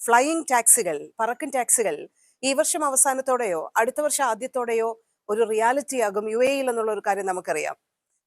Flying ടാക്സികൾ, പറക്കൻ ടാക്സികൾ ഈ വർഷം അവസാനത്തോടെയോ അടുത്ത വർഷം ആദ്യത്തോടെയോ ഒരു റിയാലിറ്റി ആകും UAE എന്നുള്ള ഒരു കാര്യം നമുക്കറിയാം.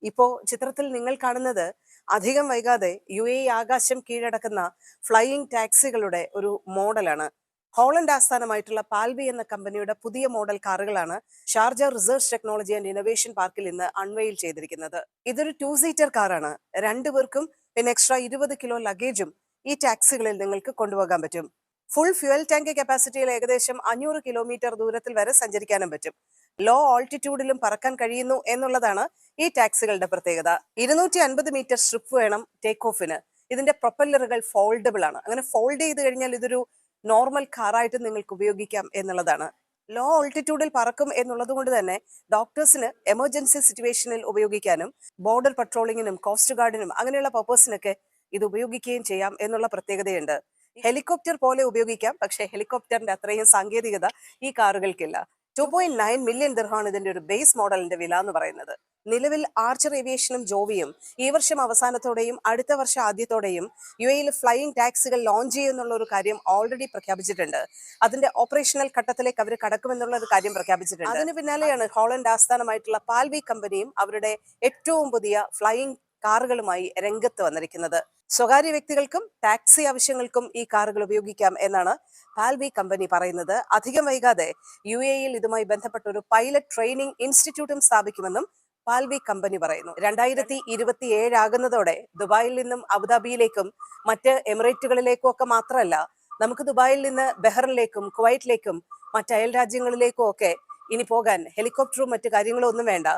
ഇപ്പോ ചിത്രത്തിൽ നിങ്ങൾ കാണുന്നത് അധികം വൈകാതെ UAE ആകാശം കീഴടക്കുന്ന ഫ്ലൈയിങ് ടാക്സികളുടെ ഒരു മോഡലാണ്. ഹോളണ്ട് ആസ്ഥാനമായിട്ടുള്ള പാൽബി എന്ന കമ്പനിയുടെ പുതിയ മോഡൽ കാറുകളാണ് Sharjah research technology and innovation പാർക്കിൽ ഇന്ന് അൺവെയിൽ ചെയ്തിരിക്കുന്നത്. ഇതൊരു 2 സീറ്റർ കാറാണ്. രണ്ടുപേർക്കും പിന്നെ എക്സ്ട്രാ 20 കിലോ ലഗേജും ഈ ടാക്സികളിൽ നിങ്ങൾക്ക് കൊണ്ടുപോകാൻ പറ്റും. ഫുൾ ഫ്യുവൽ ടാങ്ക് കപ്പാസിറ്റിയിൽ ഏകദേശം 500 കിലോമീറ്റർ ദൂരത്തിൽ വരെ സഞ്ചരിക്കാനും പറ്റും. ലോ ഓൾട്ടിറ്റ്യൂഡിലും പറക്കാൻ കഴിയുന്നു എന്നുള്ളതാണ് ഈ ടാക്സികളുടെ പ്രത്യേകത. 250 മീറ്റർ സ്ട്രിപ്പ് വേണം ടേക്ക് ഓഫിന്. ഇതിന്റെ പ്രൊപ്പല്ലറുകൾ ഫോൾഡബിൾ ആണ്. അങ്ങനെ ഫോൾഡ് ചെയ്ത് കഴിഞ്ഞാൽ ഇതൊരു നോർമൽ കാറായിട്ട് നിങ്ങൾക്ക് ഉപയോഗിക്കാം എന്നുള്ളതാണ്. ലോ ഓൾട്ടിറ്റ്യൂഡിൽ പറക്കും എന്നുള്ളത് കൊണ്ട് തന്നെ ഡോക്ടേഴ്സിന് എമർജൻസി സിറ്റുവേഷനിൽ ഉപയോഗിക്കാനും ബോർഡർ പട്രോളിങ്ങിനും കോസ്റ്റ് ഗാർഡിനും അങ്ങനെയുള്ള പർപ്പസിനൊക്കെ ഇത് ഉപയോഗിക്കുകയും ചെയ്യാം എന്നുള്ള പ്രത്യേകതയുണ്ട്. ഹെലികോപ്റ്റർ പോലെ ഉപയോഗിക്കാം, പക്ഷേ ഹെലികോപ്റ്ററിന്റെ അത്രയും സാങ്കേതികത ഈ കാറുകൾക്കില്ല. 2.9 മില്യൺ ദിർഹമാണ് ഇതിന്റെ ഒരു ബേസ് മോഡലിന്റെ വില എന്ന് പറയുന്നത്. നിലവിൽ ആർച്ചർ ഏവിയേഷനും ജോവിയും ഈ വർഷം അവസാനത്തോടെയും അടുത്ത വർഷം ആദ്യത്തോടെയും UAE ഫ്ലൈയിങ് ടാക്സികൾ ലോഞ്ച് ചെയ്യുന്നുള്ള ഒരു കാര്യം ഓൾറെഡി പ്രഖ്യാപിച്ചിട്ടുണ്ട്. അതിന്റെ ഓപ്പറേഷണൽ ഘട്ടത്തിലേക്ക് അവർ കടക്കുമെന്നുള്ള ഒരു കാര്യം പ്രഖ്യാപിച്ചിട്ടുണ്ട്. അതിന് പിന്നാലെയാണ് ഹോളണ്ട് ആസ്ഥാനമായിട്ടുള്ള പാൽബി കമ്പനിയും അവരുടെ ഏറ്റവും പുതിയ ഫ്ലൈയിങ് കാറുകളുമായി രംഗത്ത് വന്നിരിക്കുന്നത്. സ്വകാര്യ വ്യക്തികൾക്കും ടാക്സി ആവശ്യങ്ങൾക്കും ഈ കാറുകൾ ഉപയോഗിക്കാം എന്നാണ് പാൽബി കമ്പനി പറയുന്നത്. അധികം വൈകാതെ UAE ഇതുമായി ബന്ധപ്പെട്ട ഒരു പൈലറ്റ് ട്രെയിനിങ് ഇൻസ്റ്റിറ്റ്യൂട്ടും സ്ഥാപിക്കുമെന്നും പാൽബി കമ്പനി പറയുന്നു. 2027 ആകുന്നതോടെ ദുബായിൽ നിന്നും അബുദാബിയിലേക്കും മറ്റ് എമിറേറ്റുകളിലേക്കും ഒക്കെ മാത്രമല്ല, നമുക്ക് ദുബായിൽ നിന്ന് ബഹ്റിനിലേക്കും കുവൈറ്റിലേക്കും മറ്റ് അയൽ രാജ്യങ്ങളിലേക്കും ഒക്കെ ഇനി പോകാൻ ഹെലികോപ്റ്ററും മറ്റു കാര്യങ്ങളും ഒന്നും വേണ്ട,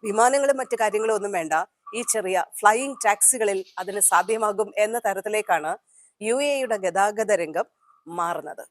വിമാനങ്ങളും മറ്റു കാര്യങ്ങളും ഒന്നും വേണ്ട. ഈ ചെറിയ ഫ്ലൈയിങ് ടാക്സികളിൽ അതിന് സാധ്യമാകും എന്ന തരത്തിലേക്കാണ് UAE ഗതാഗത രംഗം മാറുന്നത്.